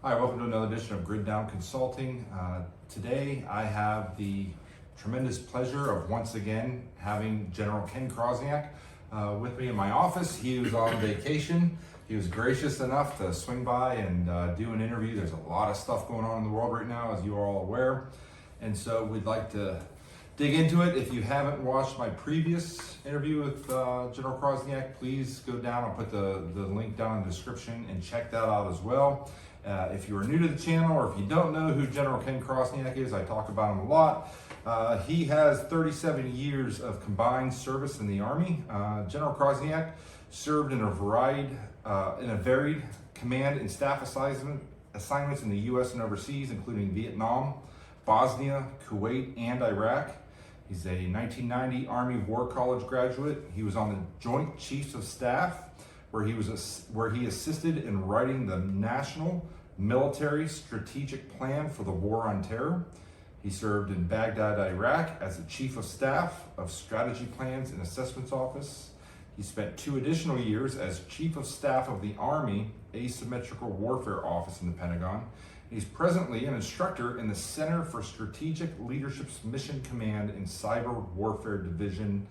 Hi, welcome to another edition of Grid Down Consulting. Today I have the tremendous pleasure of once again having General Ken Chrosniak with me in my office. He was on vacation. He was gracious enough to swing by and do an interview. There's a lot of stuff going on in the world right now, as you are all aware. And so we'd like to dig into it. If you haven't watched my previous interview with General Chrosniak, please go down. I'll put the link down in the description and check that out as well. If you are new to the channel or if you don't know who General Ken Chrosniak is, I talk about him a lot. He has 37 years of combined service in the Army. General Chrosniak served in a varied command and staff assignments in the U.S. and overseas, including Vietnam, Bosnia, Kuwait, and Iraq. He's a 1990 Army War College graduate. He was on the Joint Chiefs of Staff, where he assisted in writing the National Military Strategic Plan for the War on Terror. He served in Baghdad, Iraq as the Chief of Staff of Strategy Plans and Assessments Office. He spent 2 additional years as Chief of Staff of the Army Asymmetrical Warfare Office in the Pentagon. He's presently an instructor in the Center for Strategic Leadership's Mission Command and Cyber Warfare Division,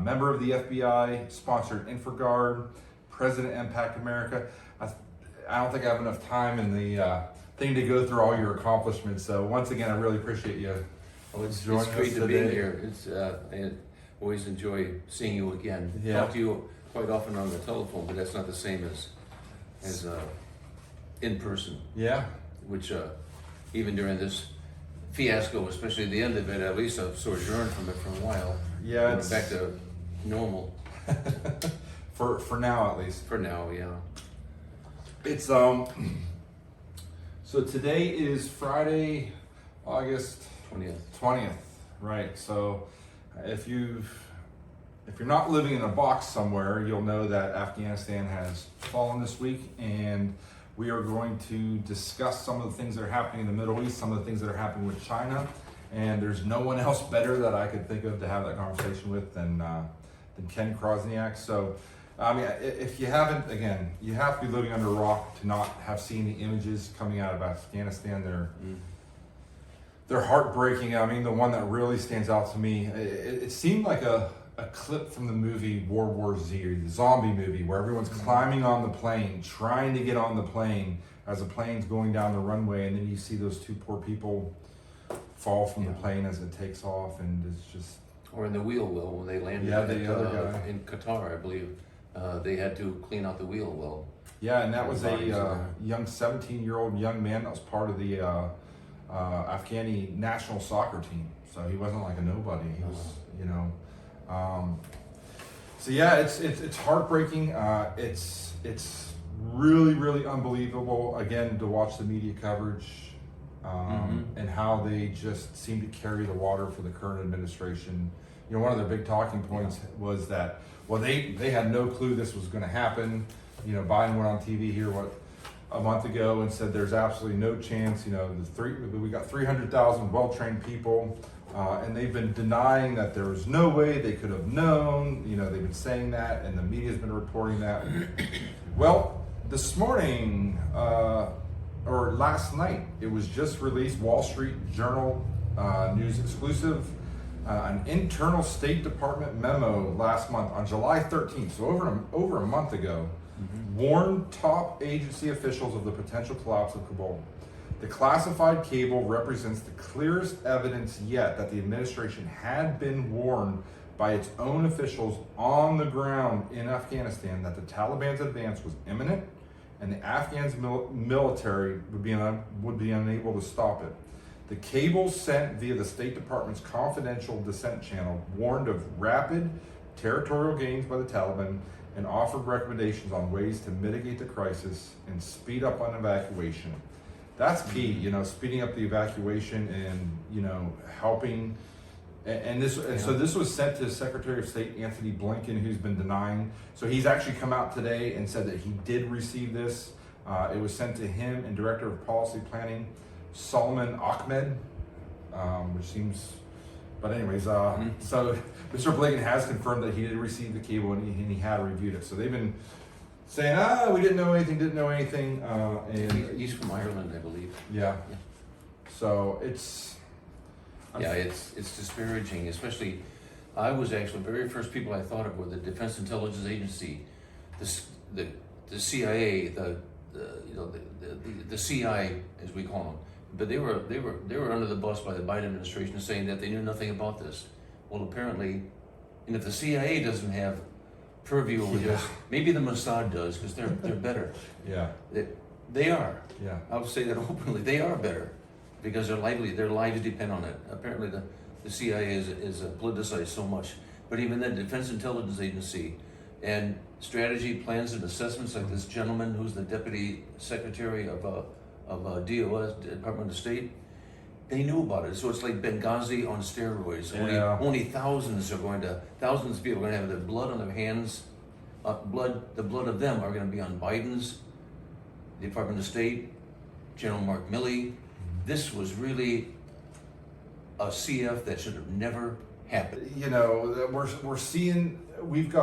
member of the FBI, sponsored InfraGard, President Impact America. I don't think I have enough time in the thing to go through all your accomplishments. So once again, I really appreciate you joining us today. It's great to be here. I always enjoy seeing you again. Yeah. Talk to you quite often on the telephone, but that's not the same as in person. Yeah. Which even during this fiasco, especially at the end of it, at least I've sojourned from it for a while. Yeah, it's back to normal. for now, at least. For now, yeah. It's so today is Friday, August 20th, right? So if you're not living in a box somewhere, you'll know that Afghanistan has fallen this week, and we are going to discuss some of the things that are happening in the Middle East, some of the things that are happening with China, and there's no one else better that I could think of to have that conversation with than Ken Chrosniak. So, I mean, if you haven't, again, you have to be living under a rock to not have seen the images coming out of Afghanistan. They're heartbreaking. I mean, the one that really stands out to me, it seemed like a clip from the movie World War Z, the zombie movie, where everyone's climbing on the plane, trying to get on the plane as the plane's going down the runway, and then you see those 2 poor people fall from the plane as it takes off, and it's just... Or in the wheel well, when they landed in Qatar, I believe. They had to clean out the wheel well. Yeah, and that was a young 17-year-old young man that was part of the Afghani national soccer team. So he wasn't like a nobody. He was, you know... so yeah, it's heartbreaking. It's really unbelievable again to watch the media coverage and how they just seem to carry the water for the current administration. You know, one of their big talking points was that, well, they had no clue this was going to happen. You know, Biden went on TV here a month ago and said there's absolutely no chance. You know, we got 300,000 well-trained people. And they've been denying that there was no way they could have known. You know, they've been saying that, and the media's been reporting that. Well, this morning, or last night, it was just released, Wall Street Journal news exclusive, an internal State Department memo last month on July 13th, so over a month ago, warned top agency officials of the potential collapse of Kabul. The classified cable represents the clearest evidence yet that the administration had been warned by its own officials on the ground in Afghanistan that the Taliban's advance was imminent and the Afghan military would be unable to stop it. The cable sent via the State Department's confidential dissent channel warned of rapid territorial gains by the Taliban and offered recommendations on ways to mitigate the crisis and speed up on evacuation. That's key, you know, speeding up the evacuation and, you know, helping. So this was sent to Secretary of State Anthony Blinken, who's been denying. So he's actually come out today and said that he did receive this. It was sent to him and Director of Policy Planning, Solomon Ahmed, which seems, but anyways, so Mr. Blinken has confirmed that he did receive the cable and he had reviewed it. So they've been saying, we didn't know anything, and He's from Ireland, I believe. yeah. Yeah. So it's Yeah, it's disparaging, especially, I was actually, the very first people I thought of were the Defense Intelligence Agency, the CIA, the CI, as we call them. But they were under the bus by the Biden administration, saying that they knew nothing about this. Well, apparently, and if the CIA doesn't have purview over this, maybe the Mossad does, because they're better. yeah. They are. Yeah. I would say that openly. They are better because their lives depend on it. Apparently, the CIA is politicized so much. But even then, Defense Intelligence Agency and strategy plans and assessments, like this gentleman who's the Deputy Secretary of DOS, Department of State, they knew about it. So it's like Benghazi on steroids. Yeah. Only thousands of people are going to have their blood on their hands. The blood of them are going to be on Biden's, Department of State, General Mark Milley. This was really a CF that should have never happened. You know, we're seeing, we've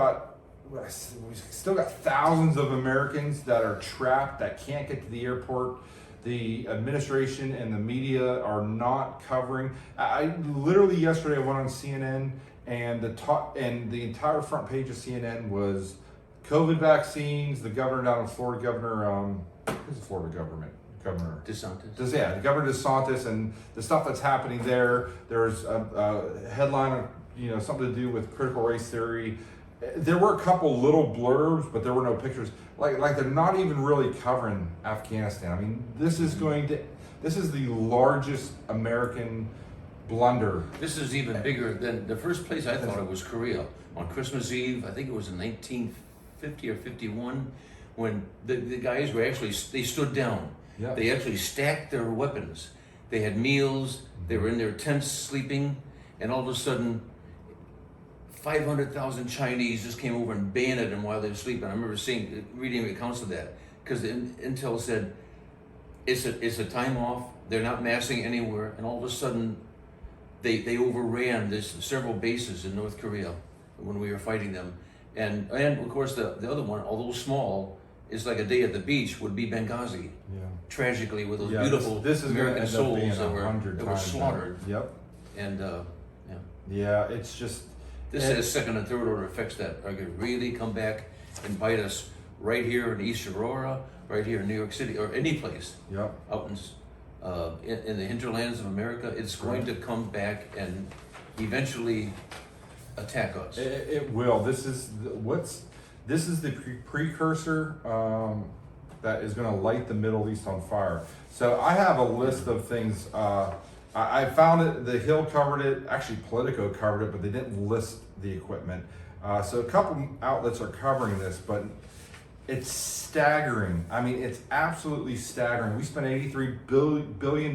still got thousands of Americans that are trapped, that can't get to the airport. The administration and the media are not covering. I literally yesterday I went on CNN, and the entire front page of CNN was COVID vaccines. The governor down in Florida, who's the Florida governor? DeSantis. Yeah, Governor DeSantis, and the stuff that's happening there. There's a headline, something to do with critical race theory. There were a couple little blurbs, but there were no pictures. Like they're not even really covering Afghanistan. I mean, this is the largest American blunder. This is even bigger than the first place I thought it was Korea. On Christmas Eve, I think it was in 1950 or 51, when the guys were they stood down. Yeah. They actually stacked their weapons. They had meals. They were in their tents sleeping, and all of a sudden, 500,000 Chinese just came over and bayoneted them while they were sleeping. I remember reading accounts of that, because Intel said it's a time off. They're not massing anywhere, and all of a sudden, they overran several bases in North Korea when we were fighting them, and of course the other one, although small, is like a day at the beach, would be Benghazi. Yeah. Tragically, with those beautiful this is American souls that were 100 times slaughtered. better. Yep. And Yeah, it's just. this has second and third order effects that are going to really come back and bite us right here in East Aurora, right here in New York City, or any place Yep. out in the hinterlands of America. It's going to come back and eventually attack us. It will. This is the precursor that is going to light the Middle East on fire. So I have a list of things. I found it. The Hill covered it. Actually, Politico covered it, but they didn't list the equipment. So a couple outlets are covering this, but it's staggering. I mean, it's absolutely staggering. We spent $83 billion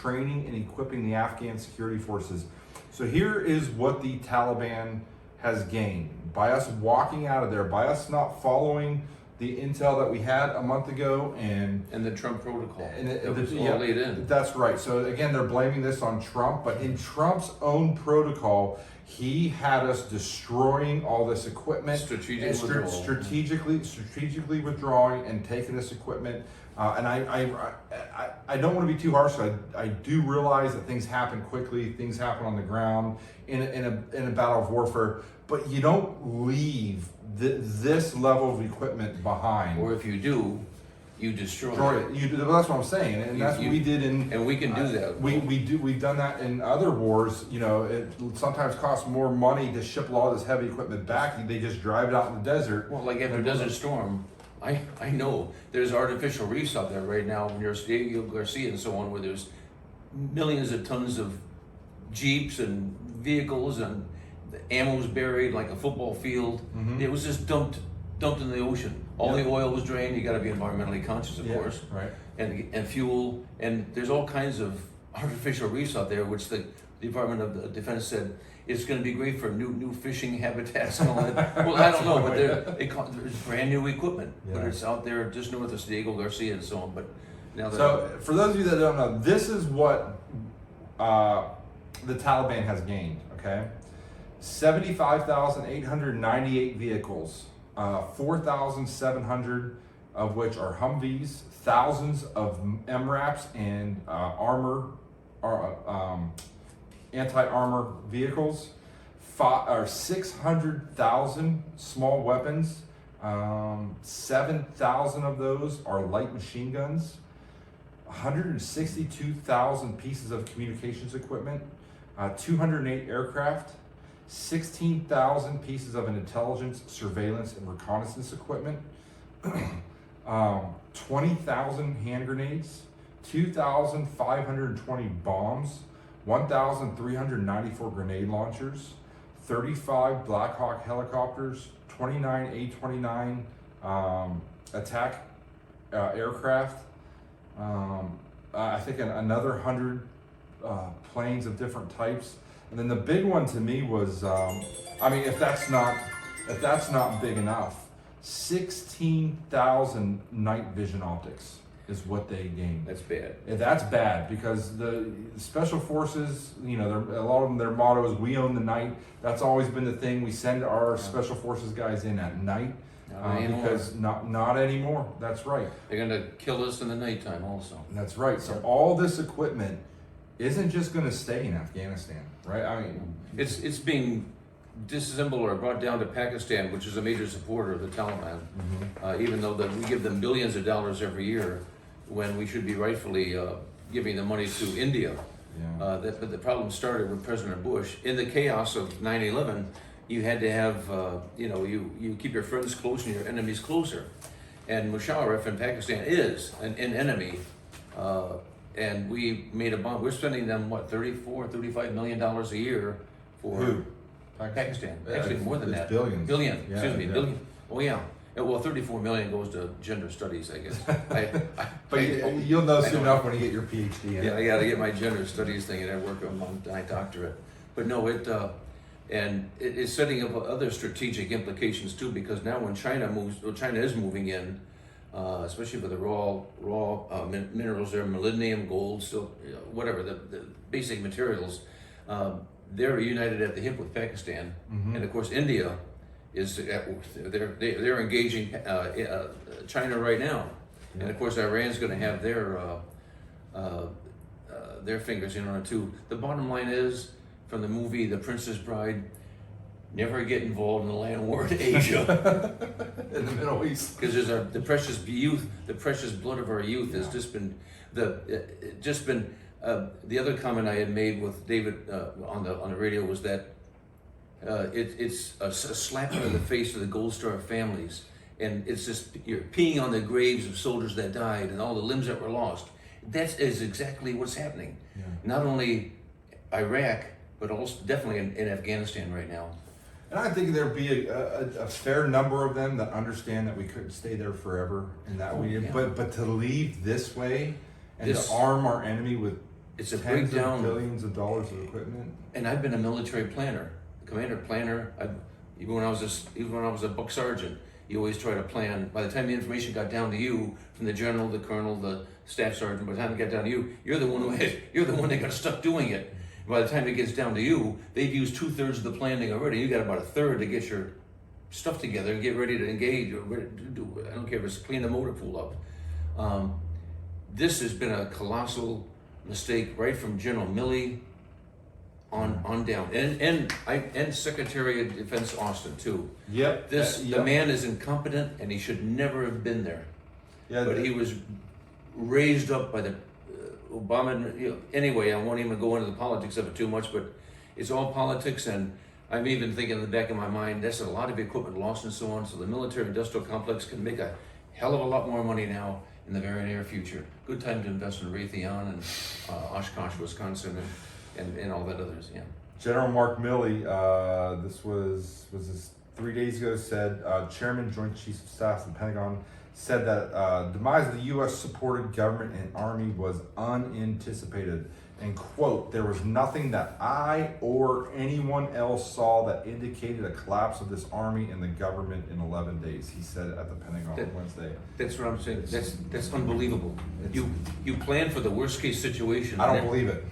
training and equipping the Afghan security forces. So here is what the Taliban has gained by us walking out of there, by us not following the intel that we had a month ago, and the Trump protocol. And it was all laid in. That's right. So again, they're blaming this on Trump, but in Trump's own protocol, he had us destroying all this equipment, strategically withdrawing and taking this equipment. And I don't want to be too harsh. I do realize that things happen quickly. Things happen on the ground in a battle of warfare. But you don't leave this level of equipment behind. Or if you do, you destroy it. That's what I'm saying, and that's what we did in. And we can do that. We've done that in other wars. It sometimes costs more money to ship a lot of this heavy equipment back. They just drive it out in the desert. Well, like after Desert Storm, I know there's artificial reefs out there right now near Diego Garcia and so on, where there's millions of tons of jeeps and vehicles, and the ammo's buried like a football field. Mm-hmm. It was just dumped in the ocean. All the oil was drained. You got to be environmentally conscious, of course, right? And fuel, and there's all kinds of artificial reefs out there, which the Department of Defense said it's going to be great for new fishing habitats and all that. Well, I don't know, but there's brand new equipment, but it's out there just north of Diego Garcia and so on. But now, so for those of you that don't know, this is what the Taliban has gained. Okay, 75,898 vehicles 4,700 of which are Humvees, thousands of MRAPs and anti-armor vehicles, 600,000 small weapons, 7,000 of those are light machine guns, 162,000 pieces of communications equipment, 208 aircraft, 16,000 pieces of intelligence, surveillance, and reconnaissance equipment, 20,000 hand grenades, 2,520 bombs, 1,394 grenade launchers, 35 Black Hawk helicopters, 29 A-29 attack aircraft, I think another 100 planes of different types. And then the big one to me was, if that's not big enough, 16,000 night vision optics is what they gained. That's bad. That's bad because the special forces, a lot of them, their motto is "We own the night." That's always been the thing. We send our special forces guys in at night because not anymore. That's right. They're going to kill us in the nighttime also. That's right. So all this equipment isn't just going to stay in Afghanistan, right? It's being disassembled or brought down to Pakistan, which is a major supporter of the Taliban, even though that we give them billions of dollars every year when we should be rightfully giving the money to India. Yeah. But the problem started with President Bush. In the chaos of 9/11, you had to have, you keep your friends close and your enemies closer. And Musharraf in Pakistan is an enemy. And we made a bond. We're spending them, $35 million a year for... Who? Pakistan. Yeah, Actually, more than it's that. billions. Billion. Yeah, Excuse me. yeah. Billion. Oh yeah. Well, 34 million goes to gender studies, I guess. But you'll know soon enough when you get your PhD in Yeah, it. I got to get my gender studies thing, and I work on my doctorate. But no, it is setting up other strategic implications too, because now when China is moving in, especially for the raw minerals there, molybdenum, gold, still, whatever the basic materials. They're united at the hip with Pakistan, and of course India is they're engaging China right now, and of course Iran's going to have their fingers in on it too. The bottom line is, from the movie The Princess Bride, never get involved in the land war in Asia, in the Middle East, because there's the precious youth, the precious blood of our youth has just been the other comment I had made with David on the radio was that it's a slap in the face of the Gold Star families, and it's just you're peeing on the graves of soldiers that died and all the limbs that were lost. That is exactly what's happening. Yeah. Not only Iraq, but also definitely in Afghanistan right now. And I think there'd be a fair number of them that understand that we couldn't stay there forever, and that but to leave this way and to arm our enemy with it's a tens breakdown of billions of dollars of equipment. And I've been a military planner, commander planner. Even when I was a buck sergeant, you always try to plan. By the time the information got down to you, from the general, the colonel, the staff sergeant, by the time it got down to you, you're the one that got stuck doing it. By the time it gets down to you, they've used 2/3 of the planning already. You got about 1/3 to get your stuff together and get ready to engage. Or ready to do, I don't care if it's clean the motor pool up. This has been a colossal mistake right from General Milley on down, and Secretary of Defense Austin too. Yep. The man is incompetent, and he should never have been there. Yeah. But he was raised up by the Obama. Anyway, I won't even go into the politics of it too much, but it's all politics, and I'm even thinking in the back of my mind, that's a lot of equipment lost and so on. So the military-industrial complex can make a hell of a lot more money now in the very near future. Good time to invest in Raytheon and Oshkosh, Wisconsin, and all that others. Yeah. General Mark Milley, this was this 3 days ago, said Chairman Joint Chiefs of Staff of the Pentagon said that demise of the U.S.-supported government and army was unanticipated. And quote, there was nothing that I or anyone else saw that indicated a collapse of this army and the government in 11 days, he said at the Pentagon on Wednesday. That's what I'm saying. That's unbelievable. You plan for the worst case situation. I don't believe it.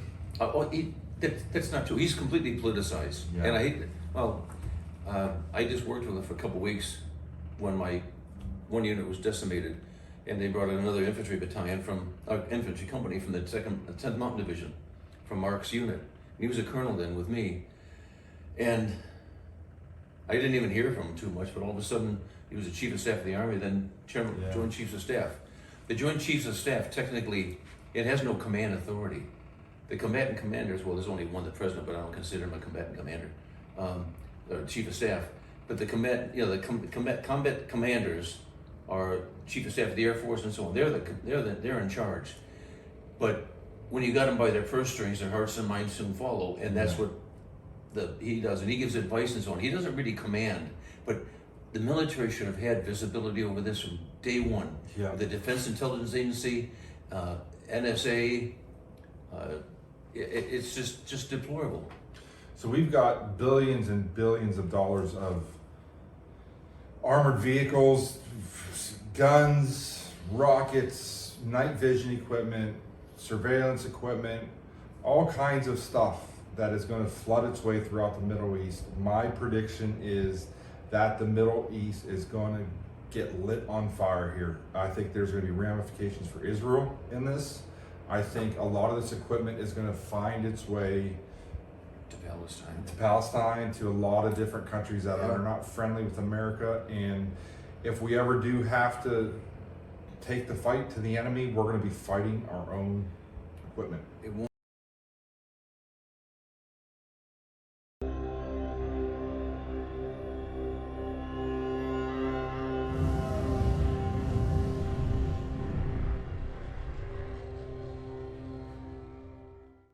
That's not true. He's completely politicized. Yeah. And I just worked with him for a couple of weeks when my one unit was decimated, and they brought in another infantry battalion from infantry company from the 10th Mountain Division, from Mark's unit. He was a colonel then with me, and I didn't even hear from him too much. But all of a sudden, he was the chief of staff of the army, then chairman, Joint Chiefs of Staff. The Joint Chiefs of Staff technically it has no command authority. The combatant commanders, well, there's only one, the president, but I don't consider him a combatant commander, or chief of staff. But the combat commanders are chief of staff of the Air Force and so on. They're in charge. But when you got them by their purse strings, their hearts and minds soon follow, and that's what he does. And he gives advice and so on. He doesn't really command, but the military should have had visibility over this from day one. Yeah. The Defense Intelligence Agency, NSA. It's just deplorable. So we've got billions and billions of dollars of armored vehicles, guns, rockets, night vision equipment, surveillance equipment, all kinds of stuff that is going to flood its way throughout the Middle East. My prediction is that the Middle East is going to get lit on fire here. I think there's going to be ramifications for Israel in this. I think a lot of this equipment is going to find its way to Palestine, to a lot of different countries that are not friendly with America. And if we ever do have to take the fight to the enemy, we're going to be fighting our own equipment. It won't